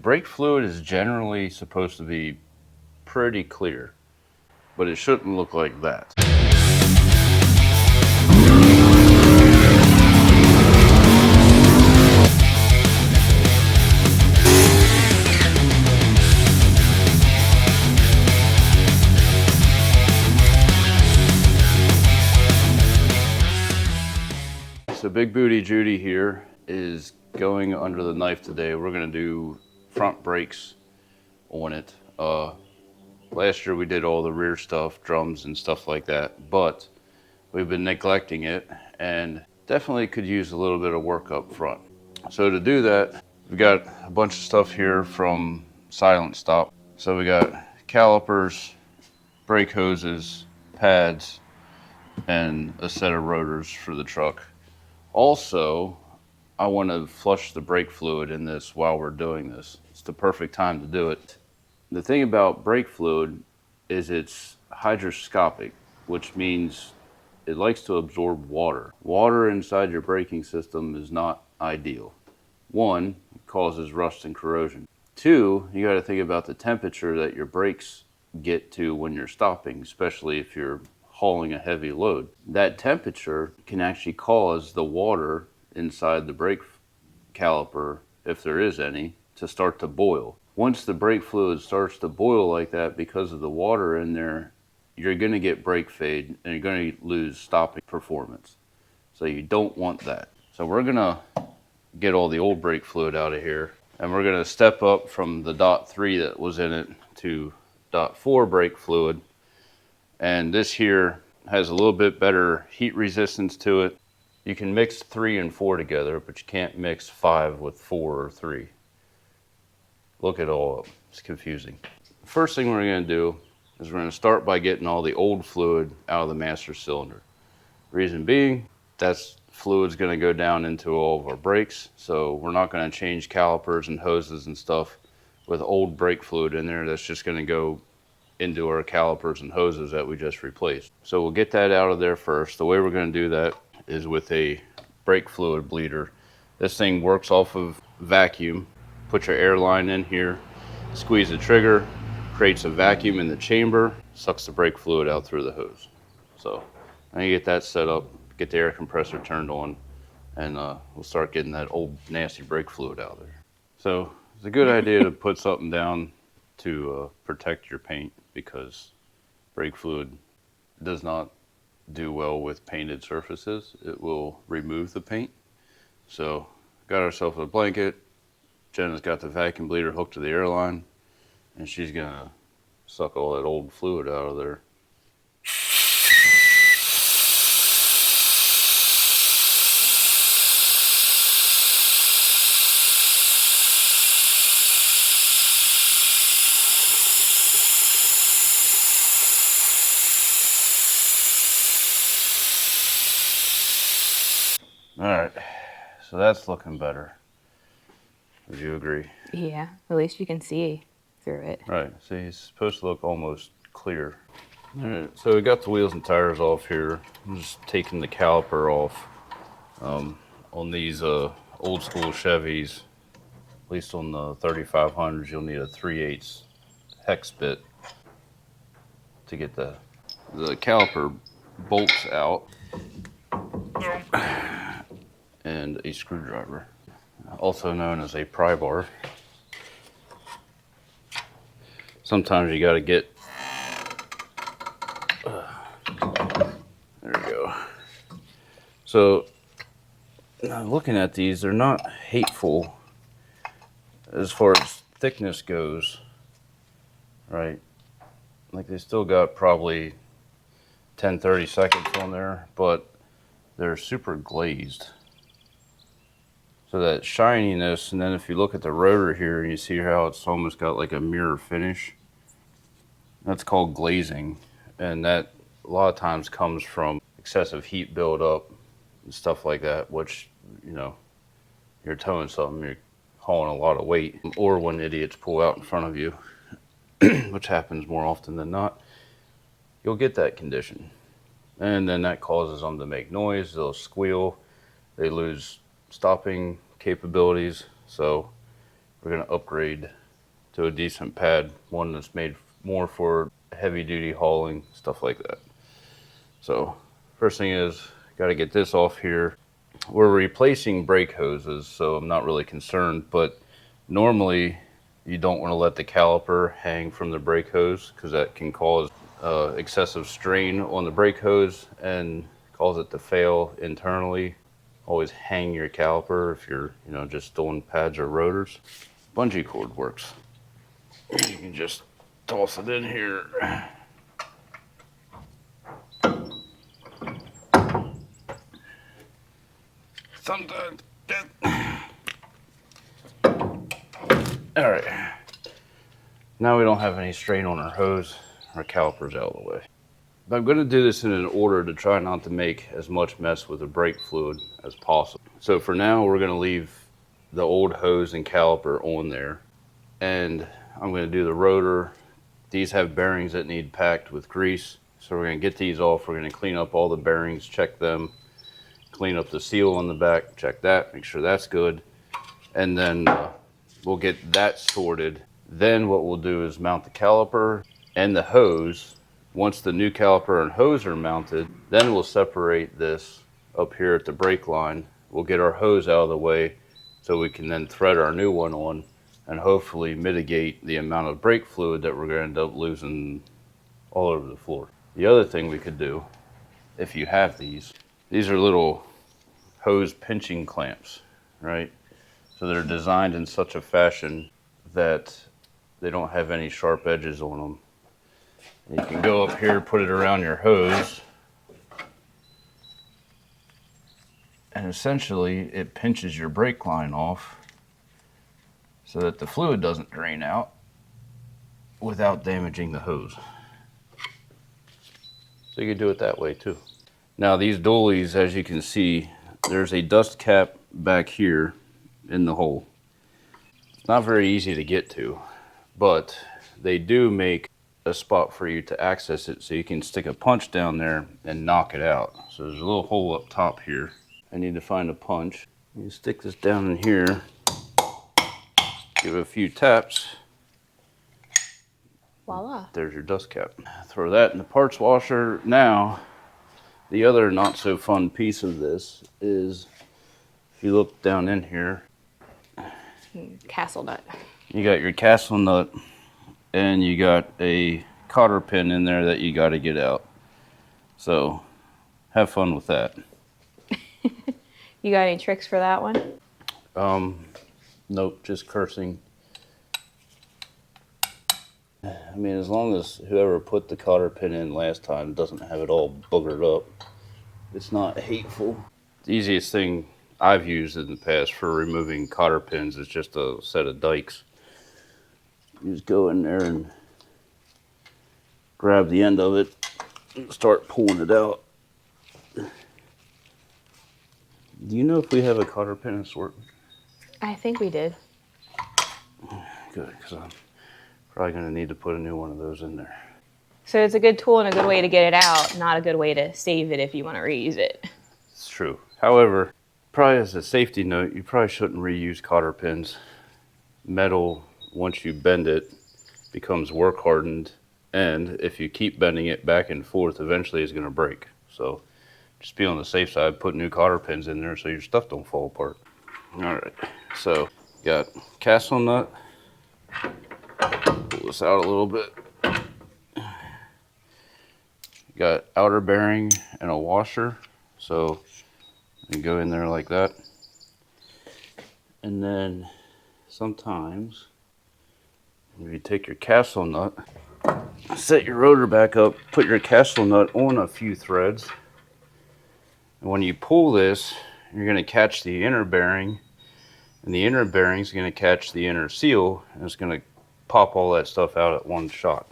Brake fluid is generally supposed to be pretty clear, but it shouldn't look like that. So Big Booty Judy here is going under the knife today. We're gonna do front brakes on it. Last year we did all the rear stuff, drums and stuff like that, but we've been neglecting it and definitely could use a little bit of work up front. So to do that, we've got a bunch of stuff here from Silent Stop. So we got calipers, brake hoses, pads, and a set of rotors for the truck. Also, I want to flush the brake fluid in this while we're doing this. It's the perfect time to do it. The thing about brake fluid is it's hygroscopic, which means it likes to absorb water. Water inside your braking system is not ideal. One, it causes rust and corrosion. Two, you got to think about the temperature that your brakes get to when you're stopping, especially if you're hauling a heavy load. That temperature can actually cause the water inside the brake caliper, if there is any, to start to boil. Once the brake fluid starts to boil like that because of the water in there, you're going to get brake fade and you're going to lose stopping performance. So you don't want that. So we're going to get all the old brake fluid out of here, and we're going to step up from the .3 that was in it to .4 brake fluid. And this here has a little bit better heat resistance to it. You can mix 3 and 4 together, but you can't mix 5 with 4 or 3. Look it all up. It's confusing. First thing we're going to do is we're going to start by getting all the old fluid out of the master cylinder. Reason being, that's fluid's going to go down into all of our brakes, so we're not going to change calipers and hoses and stuff with old brake fluid in there. That's just going to go into our calipers and hoses that we just replaced. So we'll get that out of there first. The way we're going to do that is with a brake fluid bleeder. This thing works off of vacuum. Put your air line in here, squeeze the trigger, creates a vacuum in the chamber, sucks the brake fluid out through the hose. So now you get that set up, get the air compressor turned on, and we'll start getting that old nasty brake fluid out there. So it's a good idea to put something down to protect your paint, because brake fluid does not do well with painted surfaces. It will remove the paint. So got ourselves a blanket. Jenna's got the vacuum bleeder hooked to the airline, and she's gonna suck all that old fluid out of there. All right, so that's looking better. Would you agree? Yeah, at least you can see through it. Right, see, it's supposed to look almost clear. All right, so we got the wheels and tires off here. I'm just taking the caliper off. On these old school Chevys, at least on the 3500s, you'll need a 3/8 hex bit to get the caliper bolts out, and a screwdriver, also known as a pry bar. Sometimes you got to get, there we go. So looking at these, they're not hateful as far as thickness goes, right? Like they still got probably 10-30 seconds on there, but they're super glazed. So that shininess, and then if you look at the rotor here, you see how it's almost got like a mirror finish. That's called glazing, and that a lot of times comes from excessive heat buildup and stuff like that, which, you know, you're towing something, you're hauling a lot of weight, or when idiots pull out in front of you, which happens more often than not, you'll get that condition. And then that causes them to make noise, they'll squeal, they lose stopping capabilities. So we're going to upgrade to a decent pad, one that's made more for heavy duty hauling, stuff like that. So first thing is, got to get this off here. We're replacing brake hoses, so I'm not really concerned, but normally you don't want to let the caliper hang from the brake hose because that can cause excessive strain on the brake hose and cause it to fail internally. Always hang your caliper if you're, just doing pads or rotors. Bungee cord works. You can just toss it in here. Sometimes. All right. Now we don't have any strain on our hose. Our caliper's out of the way. But I'm going to do this in an order to try not to make as much mess with the brake fluid as possible. So for now, we're going to leave the old hose and caliper on there. And I'm going to do the rotor. These have bearings that need packed with grease. So we're going to get these off. We're going to clean up all the bearings, check them, clean up the seal on the back, check that, make sure that's good. And then we'll get that sorted. Then what we'll do is mount the caliper and the hose. Once the new caliper and hose are mounted, then we'll separate this up here at the brake line. We'll get our hose out of the way so we can then thread our new one on and hopefully mitigate the amount of brake fluid that we're going to end up losing all over the floor. The other thing we could do, if you have these are little hose pinching clamps, right? So they're designed in such a fashion that they don't have any sharp edges on them. You can go up here, put it around your hose, and essentially it pinches your brake line off so that the fluid doesn't drain out without damaging the hose. So you can do it that way too. Now these dualies, as you can see, there's a dust cap back here in the hole. It's not very easy to get to, but they do make a spot for you to access it so you can stick a punch down there and knock it out. So there's a little hole up top here. I need to find a punch. You stick this down in here, give it a few taps. Voila. There's your dust cap. Throw that in the parts washer. Now, the other not so fun piece of this is, if you look down in here, Castle nut. you got your castle nut and you got a cotter pin in there that you got to get out. So have fun with that. You got any tricks for that one? Nope, just cursing. I mean, as long as whoever put the cotter pin in last time doesn't have it all boogered up, it's not hateful. The easiest thing I've used in the past for removing cotter pins is just a set of dikes. You just go in there and grab the end of it and start pulling it out. Do you know if we have a cotter pin assortment? I think we did. Good, because I'm probably going to need to put a new one of those in there. So it's a good tool and a good way to get it out, not a good way to save it if you want to reuse it. It's true. However, probably as a safety note, you probably shouldn't reuse cotter pins. Metal, once you bend it, becomes work hardened, and if you keep bending it back and forth, eventually it's going to break. So just be on the safe side, put new cotter pins in there so your stuff don't fall apart. All right, so got castle nut. Pull this out a little bit. Got outer bearing and a washer, so you go in there like that. And then sometimes if you take your castle nut, set your rotor back up, put your castle nut on a few threads, and when you pull this, you're going to catch the inner bearing, and the inner bearing is going to catch the inner seal, and it's going to pop all that stuff out at one shot.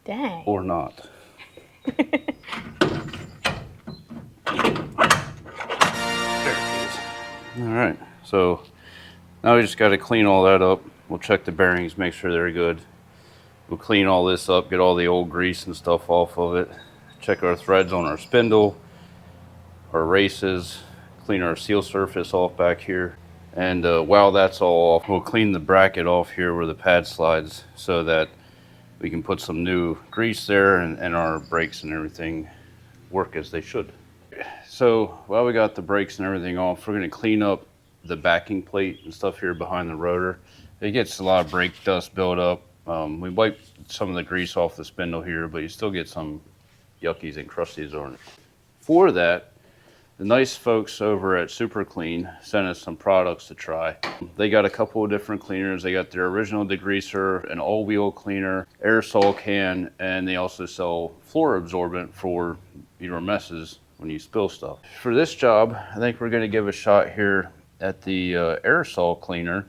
Dang. Or not. There it is. All right, so now we just got to clean all that up. We'll check the bearings, make sure they're good. We'll clean all this up, get all the old grease and stuff off of it. Check our threads on our spindle, our races, clean our seal surface off back here. And while that's all off, we'll clean the bracket off here where the pad slides so that we can put some new grease there and our brakes and everything work as they should. So while we got the brakes and everything off, we're going to clean up the backing plate and stuff here behind the rotor. It gets a lot of brake dust built up. We wiped some of the grease off the spindle here, but you still get some yuckies and crusties on it. For that, the nice folks over at Super Clean sent us some products to try. They got a couple of different cleaners. They got their original degreaser, an all-wheel cleaner, aerosol can, and they also sell floor absorbent for your messes when you spill stuff. For this job, I think we're going to give a shot here at the aerosol cleaner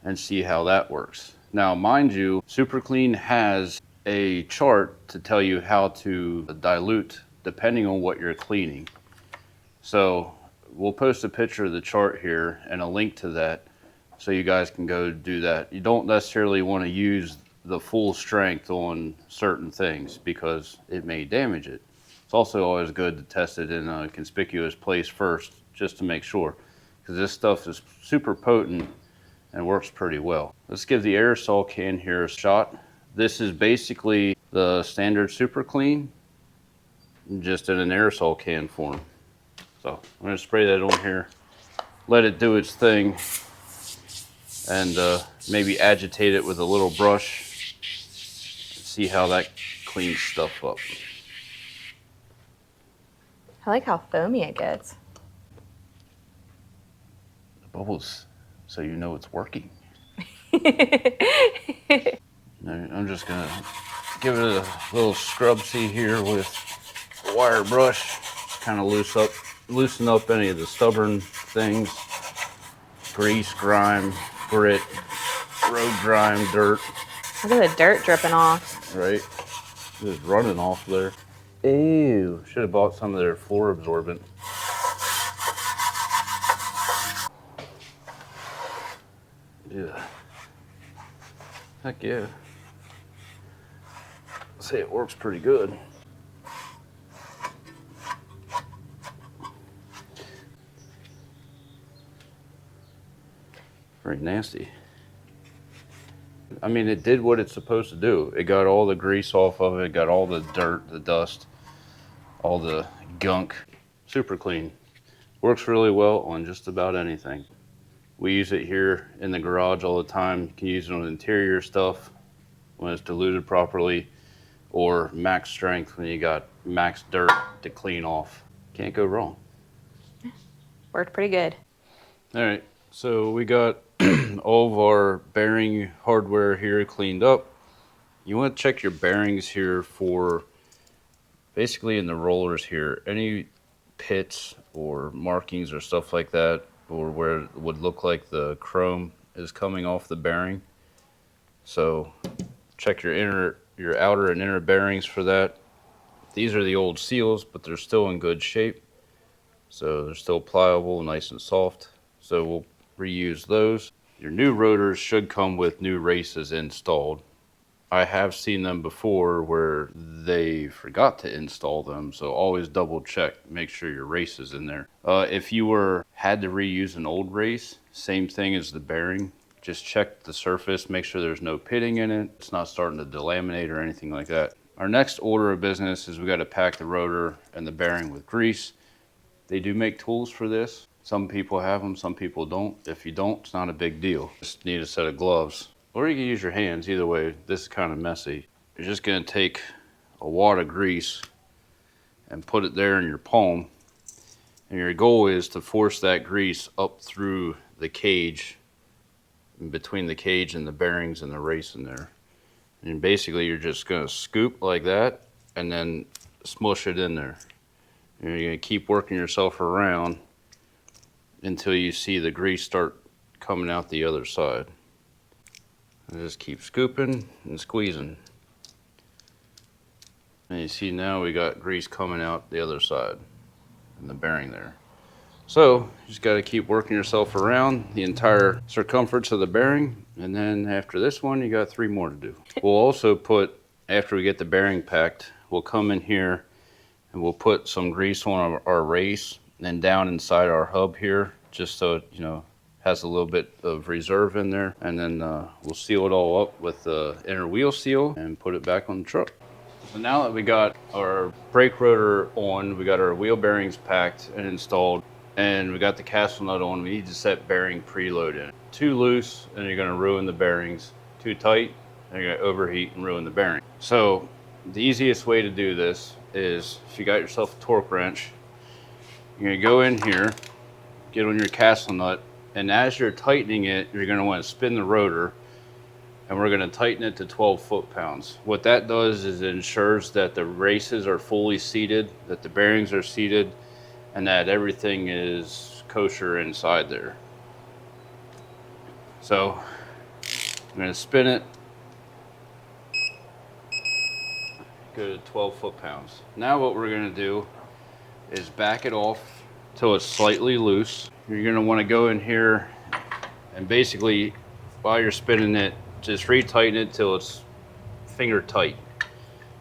and see how that works. Now, mind you, Super Clean has a chart to tell you how to dilute depending on what you're cleaning. So we'll post a picture of the chart here and a link to that so you guys can go do that. You don't necessarily want to use the full strength on certain things because it may damage it. It's also always good to test it in a conspicuous place first just to make sure, because this stuff is super potent and works pretty well. Let's give the aerosol can here a shot. This is basically the standard Super Clean, just in an aerosol can form. So I'm going to spray that on here, let it do its thing, and maybe agitate it with a little brush, see how that cleans stuff up. I like how foamy it gets. The bubbles, so you know it's working. I'm just going to give it a little scrub-see here with a wire brush, kind of loosen up any of the stubborn things, grease, grime, grit, road grime, dirt. Look at the dirt dripping off. Right, just running off there. Ew, should have bought some of their floor absorbent. Yeah, heck yeah. Say it works pretty good. Very nasty. I mean, it did what it's supposed to do. It got all the grease off of it, got all the dirt, the dust, all the gunk. Super clean. Works really well on just about anything. We use it here in the garage all the time. You can use it on interior stuff when it's diluted properly, or max strength when you got max dirt to clean off. Can't go wrong. Worked pretty good. All right, so we got all of our bearing hardware here cleaned up. You want to check your bearings here for, basically in the rollers here, any pits or markings or stuff like that, or where it would look like the chrome is coming off the bearing. So check your outer and inner bearings for that. These are the old seals, but they're still in good shape. So they're still pliable, nice and soft. So we'll reuse those. Your new rotors should come with new races installed. I have seen them before where they forgot to install them, so always double check, make sure your race is in there. If you had to reuse an old race, same thing as the bearing. Just check the surface, make sure there's no pitting in it, it's not starting to delaminate or anything like that. Our next order of business is we got to pack the rotor and the bearing with grease. They do make tools for this. Some people have them, some people don't. If you don't, it's not a big deal. Just need a set of gloves. Or you can use your hands, either way. This is kind of messy. You're just gonna take a wad of grease and put it there in your palm. And your goal is to force that grease up through the cage, in between the cage and the bearings and the race in there. And basically you're just gonna scoop like that and then smush it in there. And you're gonna keep working yourself around until you see the grease start coming out the other side. And just keep scooping and squeezing. And you see now we got grease coming out the other side and the bearing there. So you just got to keep working yourself around the entire circumference of the bearing, and then after this one you got 3 more to do. We'll also put, after we get the bearing packed, we'll come in here and we'll put some grease on our race and down inside our hub here, just so it, has a little bit of reserve in there. And then we'll seal it all up with the inner wheel seal and put it back on the truck. So now that we got our brake rotor on, we got our wheel bearings packed and installed, and we got the castle nut on, we need to set bearing preload in. Too loose and you're gonna ruin the bearings. Too tight and you're gonna overheat and ruin the bearing. So the easiest way to do this is, if you got yourself a torque wrench, you're gonna go in here, get on your castle nut, and as you're tightening it, you're gonna wanna spin the rotor, and we're gonna tighten it to 12 foot-pounds. What that does is it ensures that the races are fully seated, that the bearings are seated, and that everything is kosher inside there. So I'm gonna spin it, go to 12 foot-pounds. Now what we're gonna do is back it off till it's slightly loose. You're gonna wanna go in here and basically, while you're spinning it, just retighten it till it's finger tight.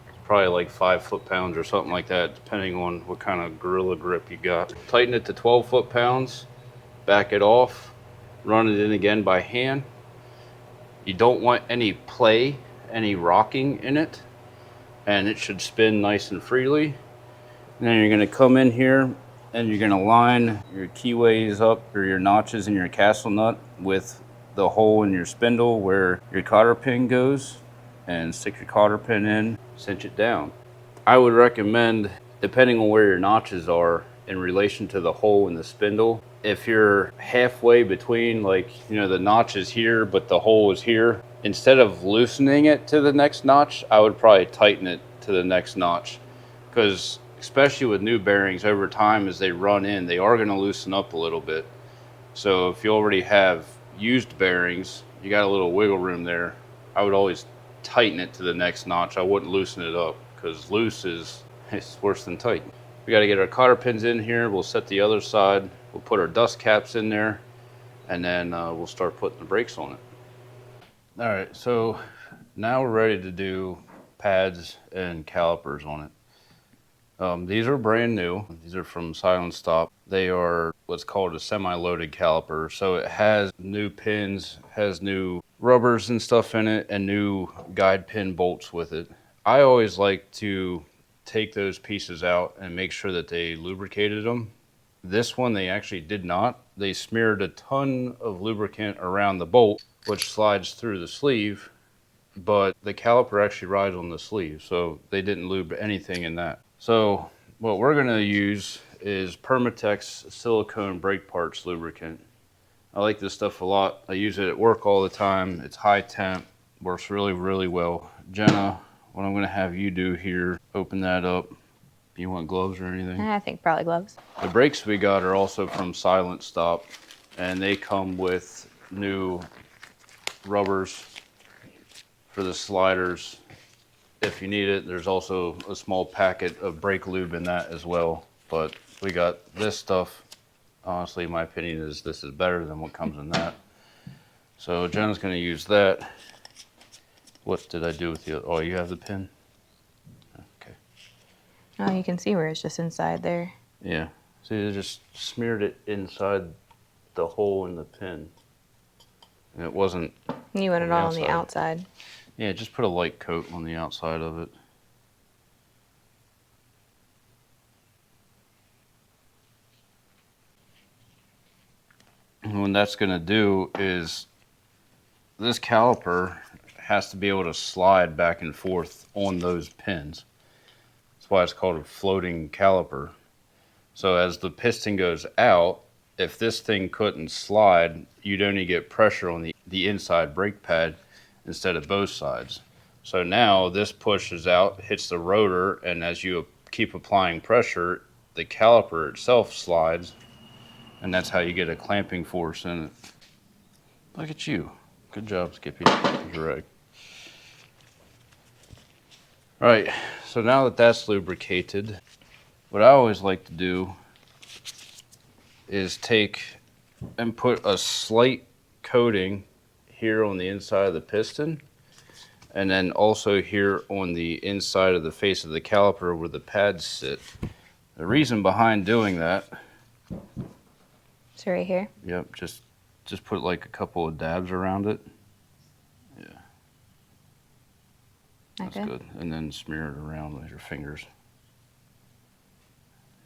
It's probably like 5 foot-pounds or something like that, depending on what kind of Gorilla Grip you got. Tighten it to 12 foot-pounds, back it off, run it in again by hand. You don't want any play, any rocking in it, and it should spin nice and freely. And then you're gonna come in here and you're gonna line your keyways up, or your notches in your castle nut, with the hole in your spindle where your cotter pin goes, and stick your cotter pin in, cinch it down. I would recommend, depending on where your notches are in relation to the hole in the spindle, if you're halfway between, like, the notch is here but the hole is here, instead of loosening it to the next notch, I would probably tighten it to the next notch, because especially with new bearings, over time as they run in, they are going to loosen up a little bit. So if you already have used bearings, you got a little wiggle room there, I would always tighten it to the next notch. I wouldn't loosen it up, because loose is worse than tight. We got to get our cotter pins in here. We'll set the other side. We'll put our dust caps in there, and then we'll start putting the brakes on it. All right, so now we're ready to do pads and calipers on it. These are brand new. These are from Silent Stop. They are what's called a semi-loaded caliper. So it has new pins, has new rubbers and stuff in it, and new guide pin bolts with it. I always like to take those pieces out and make sure that they lubricated them. This one they actually did not. They smeared a ton of lubricant around the bolt, which slides through the sleeve, but the caliper actually rides on the sleeve, so they didn't lube anything in that. So what we're going to use is Permatex silicone brake parts lubricant. I like this stuff a lot. I use it at work all the time. It's high temp, works really, really well. Jenna, what I'm going to have you do here, open that up. You want gloves or anything? I think probably gloves. The brakes we got are also from Silent Stop, and they come with new rubbers for the sliders if you need it. There's also a small packet of brake lube in that as well, but we got this stuff. Honestly, my opinion is this is better than what comes in that. So Jen's going to use that. What did I do with the other? Oh, you have the pin? Okay. Oh, you can see where it's just inside there. Yeah. See, they just smeared it inside the hole in the pin. And it wasn't. You want it all on the outside. Yeah, just put a light coat on the outside of it. And what that's going to do is this caliper has to be able to slide back and forth on those pins. That's why it's called a floating caliper. So as the piston goes out, if this thing couldn't slide, you'd only get pressure on the inside brake pad instead of both sides. So now this pushes out, hits the rotor, and as you keep applying pressure, the caliper itself slides, and that's how you get a clamping force in it. Look at you. Good job, Skippy. Direct. All right, so now that that's lubricated, what I always like to do is take and put a slight coating here on the inside of the piston, and then also here on the inside of the face of the caliper where the pads sit. The reason behind doing that So right here. Yep, just put like a couple of dabs around it. Yeah. That's good. And then smear it around with your fingers.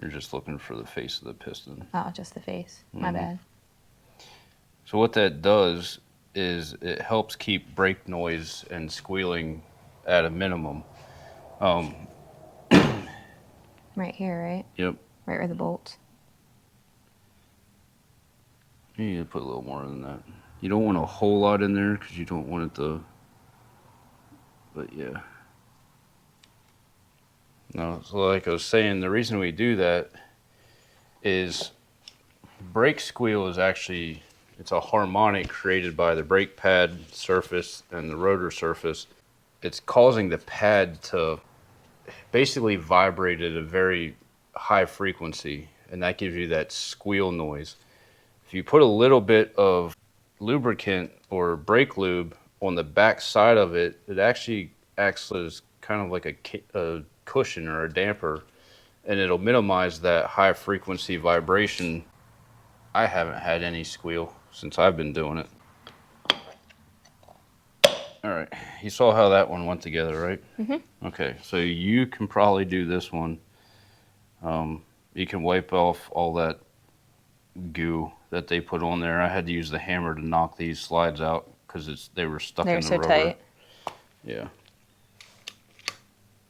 You're just looking for the face of the piston. Oh, just the face. My bad. So what that does is it helps keep brake noise and squealing at a minimum. Right here, right? Yep. Right where the bolts. You need to put a little more than that. You don't want a whole lot in there because you don't want it to, but yeah. No, so like I was saying, the reason we do that is brake squeal is actually, it's a harmonic created by the brake pad surface and the rotor surface. It's causing the pad to basically vibrate at a very high frequency, and that gives you that squeal noise. If you put a little bit of lubricant or brake lube on the back side of it, it actually acts as kind of like a cushion or a damper, and it'll minimize that high frequency vibration. I haven't had any squeal since I've been doing it. All right, you saw how that one went together, right? Mm-hmm. Okay, so you can probably do this one. You can wipe off all that goo that they put on there. I had to use the hammer to knock these slides out because they were stuck in the rubber. They're so tight. Yeah.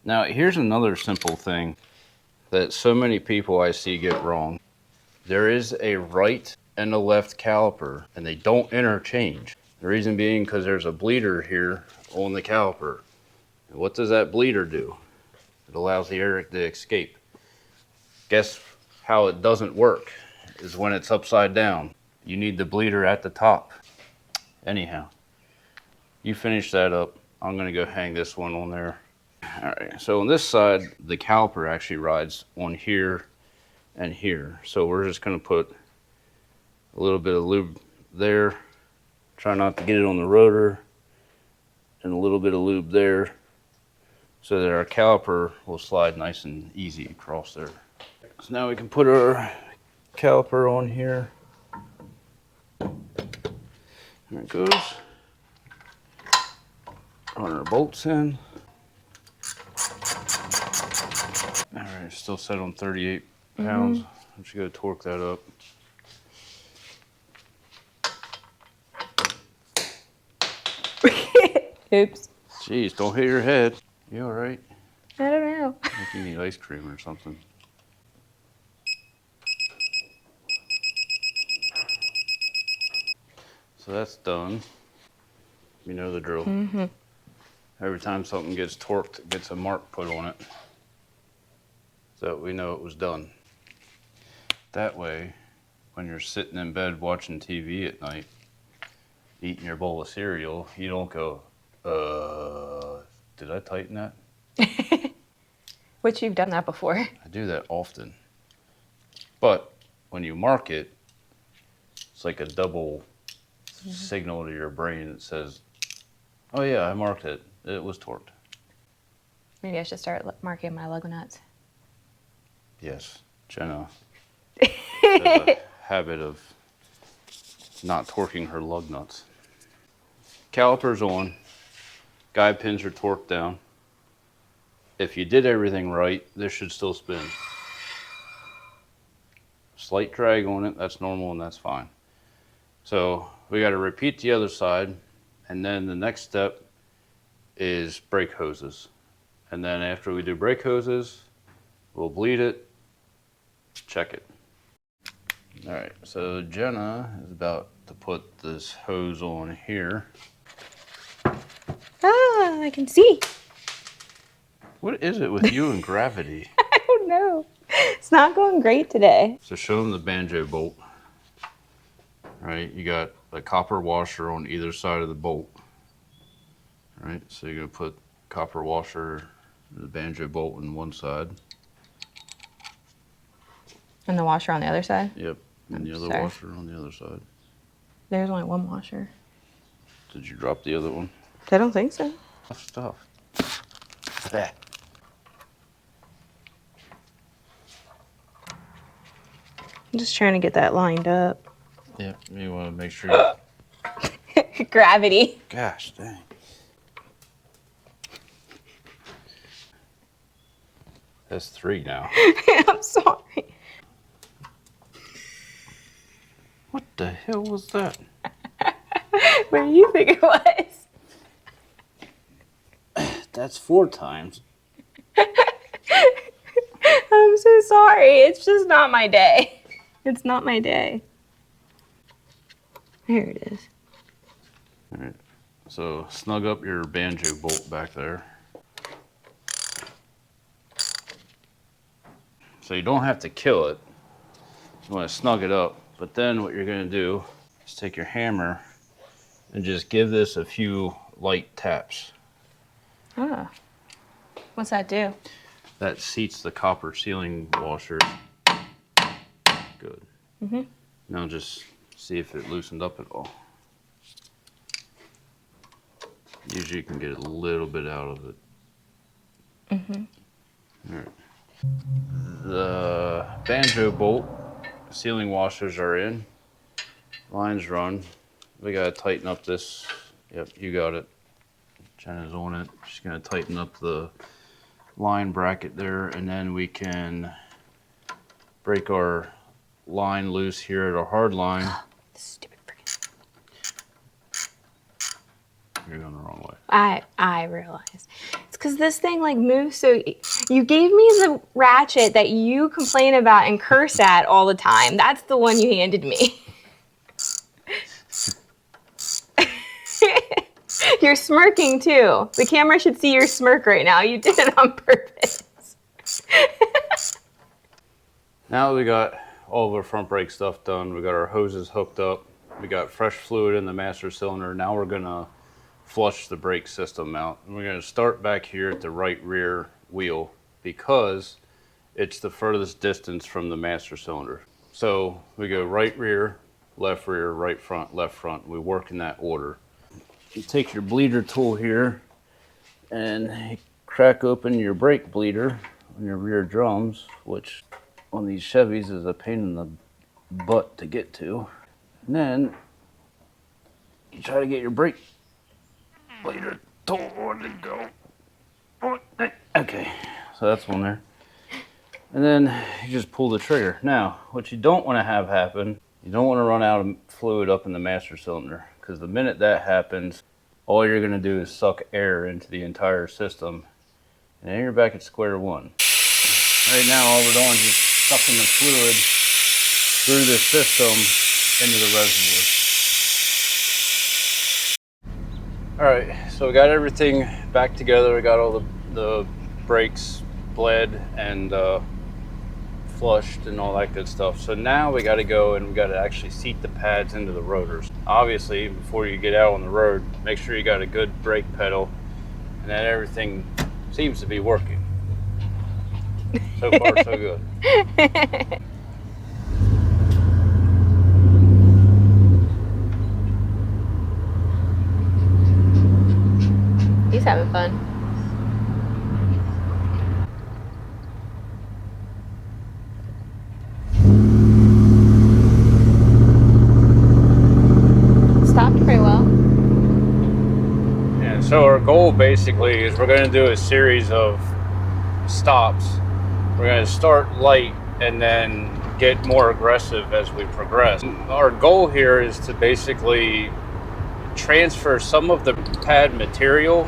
Now, here's another simple thing that so many people I see get wrong. There is a right and a left caliper, and they don't interchange. The reason being because there's a bleeder here on the caliper. And what does that bleeder do? It allows the air to escape. Guess how it doesn't work is when it's upside down. You need the bleeder at the top. Anyhow, you finish that up. I'm gonna go hang this one on there. All right, so on this side, the caliper actually rides on here and here. So we're just gonna put a little bit of lube there. Try not to get it on the rotor, and a little bit of lube there so that our caliper will slide nice and easy across there. So now we can put our caliper on here. There it goes. Run our bolts in. All right, still set on 38 pounds. I'm just gonna torque that up. Oops. Jeez, don't hit your head. You all right? I don't know. I think you need ice cream or something. So that's done. You know the drill. Mm-hmm. Every time something gets torqued, it gets a mark put on it so we know it was done. That way, when you're sitting in bed watching TV at night, eating your bowl of cereal, you don't go, did I tighten that? Which you've done that before. I do that often. But when you mark it, it's like a double signal to your brain that says, oh yeah, I marked it. It was torqued. Maybe I should start marking my lug nuts. Yes, Jenna has a habit of not torquing her lug nuts. Calipers on, guide pins are torqued down. If you did everything right, this should still spin. Slight drag on it, that's normal and that's fine. So we got to repeat the other side, and then the next step is brake hoses. And then after we do brake hoses, we'll bleed it, check it. All right, so Jenna is about to put this hose on here. Ah, I can see. What is it with you and gravity? I don't know. It's not going great today. So show them the banjo bolt. Right, you got a copper washer on either side of the bolt. Right, so you're gonna put copper washer, the banjo bolt on one side. And the washer on the other side? Yep, and the other washer on the other side. There's only one washer. Did you drop the other one? I don't think so. Stuff. Bleh. I'm just trying to get that lined up. Yeah, you want to make sure. Gravity. Gosh dang. That's 3 now. I'm sorry. What the hell was that? What do you think it was? That's 4 times. I'm so sorry. It's just not my day. It's not my day. There it is. All right. So snug up your banjo bolt back there. So you don't have to kill it. You want to snug it up. But then what you're going to do is take your hammer and just give this a few light taps. Oh. What's that do? That seats the copper sealing washer. Good. Mm-hmm. Now just see if it loosened up at all. Usually you can get a little bit out of it. Mm-hmm. All right. The banjo bolt sealing washers are in. Lines run. We gotta tighten up this. Yep, you got it. Jenna's on it. She's gonna tighten up the line bracket there, and then we can break our line loose here at our hard line. Stupid freaking. You're going the wrong way. I realize. It's because this thing like moves so. You gave me the ratchet that you complain about and curse at all the time. That's the one you handed me. You're smirking too. The camera should see your smirk right now. You did it on purpose. Now we got all of our front brake stuff done. We got our hoses hooked up. We got fresh fluid in the master cylinder. Now we're gonna flush the brake system out. And we're gonna start back here at the right rear wheel because it's the furthest distance from the master cylinder. So we go right rear, right front, left front. We work in that order. You take your bleeder tool here and you crack open your brake bleeder on your rear drums, which on these Chevys is a pain in the butt to get to. And then you try to get your brake bleeder tool on to go. Okay, so that's one there. And then you just pull the trigger. Now, what you don't want to have happen, you don't want to run out of fluid up in the master cylinder, because the minute that happens, all you're going to do is suck air into the entire system, and then you're back at square one. Right now, all we're doing is just sucking the fluid through the system into the reservoir. All right, so we got everything back together. We got all the brakes bled and flushed and all that good stuff. So now we got to go and we got to actually seat the pads into the rotors. Obviously, before you get out on the road, make sure you got a good brake pedal and that everything seems to be working. So far, so good. He's having fun. Stopped pretty well. Yeah, so our goal basically is we're going to do a series of stops. We're going to start light and then get more aggressive as we progress. Our goal here is to basically transfer some of the pad material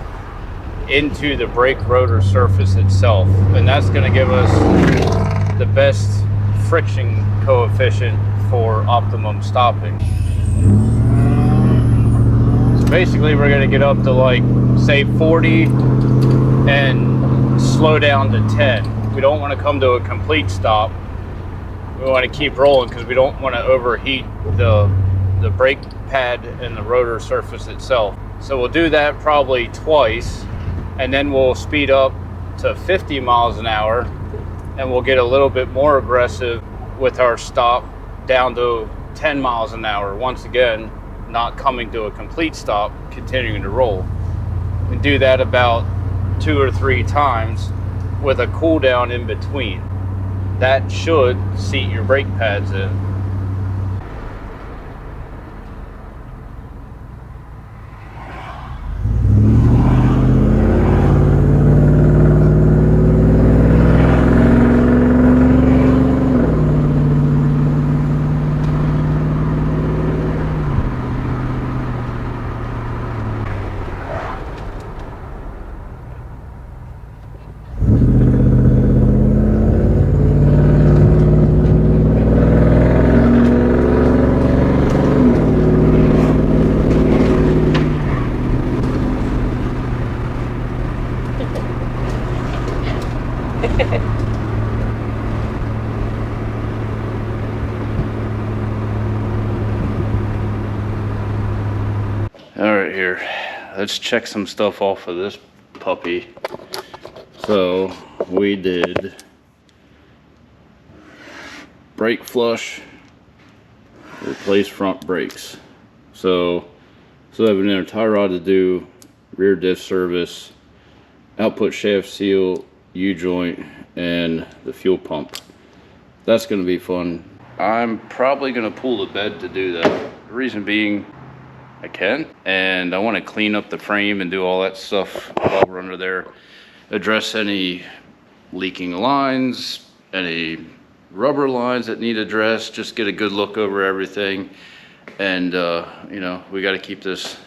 into the brake rotor surface itself, and that's going to give us the best friction coefficient for optimum stopping. So basically we're going to get up to like say 40 and slow down to 10. We don't want to come to a complete stop. We want to keep rolling because we don't want to overheat the brake pad and the rotor surface itself. So we'll do that probably twice, and then we'll speed up to 50 miles an hour, and we'll get a little bit more aggressive with our stop down to 10 miles an hour. Once again, not coming to a complete stop, continuing to roll. We do that about 2 or 3 times with a cool down in between. that should seat your brake pads in. All right, here, let's check some stuff off of this puppy. So we did brake flush, replace front brakes. So I have an inner tie rod to do, rear diff service, output shaft seal, U-joint, and the fuel pump. That's going to be fun. I'm probably going to pull the bed to do that. The reason being, I can, and I want to clean up the frame and do all that stuff while we're under there. Address any leaking lines, any rubber lines that need addressed, just get a good look over everything. And you know, we got to keep this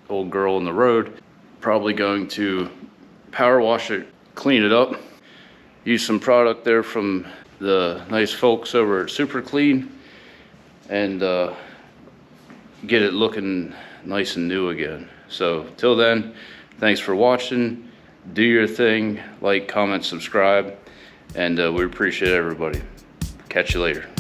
old girl on the road. Probably going to power wash it, clean it up, use some product there from the nice folks over at Super Clean, and get it looking nice and new again. So till then, thanks for watching. Do your thing, like, comment, subscribe, and we appreciate everybody. Catch you later.